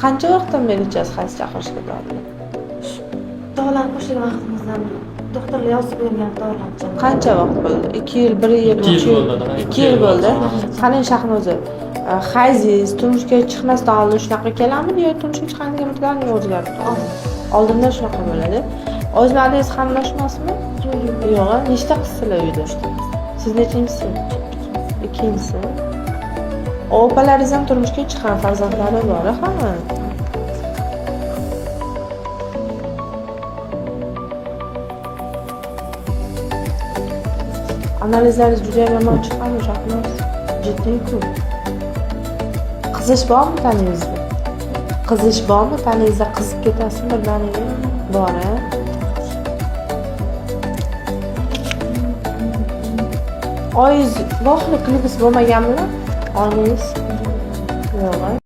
Qancha vaqtdan beri ichasiz qaysi chaqirishga dorilar? Dorilarni qo'shilgan vaqtimizdan doktorlar yozib bergan dorilarni ichaman. Qancha vaqt bo'ldi? 2 yil, 1 yil, 2 yil bo'ldi. 2 yil bo'ldi. Qarang Shahnoza, hayzingiz turmushga chiqmasdan oldin shunaqa kelamidi yo turmushga chiqqandan keyin bularning o'zgardi? Oldindan shunaqa bo'ladi. O'zlaringiz qarindoshmasmi? Yo'q, nechta qizsizlar uyda? Siz nechinchisi? Ikkinchisi. Opalaringiz ham turmushga chiqqan, farzandlari bor, hamma. Analizlaringiz juda yomon chiqqanmi, Shahnoz? Jiddiy-ku. Qizish bormi tanangizda? Qizish bormi tanangizda? Qizib ketasizmi birdaniga? Bor-a? Oyingiz vohli klibis bo'lmaganmi? Oyingiz? Yo'q.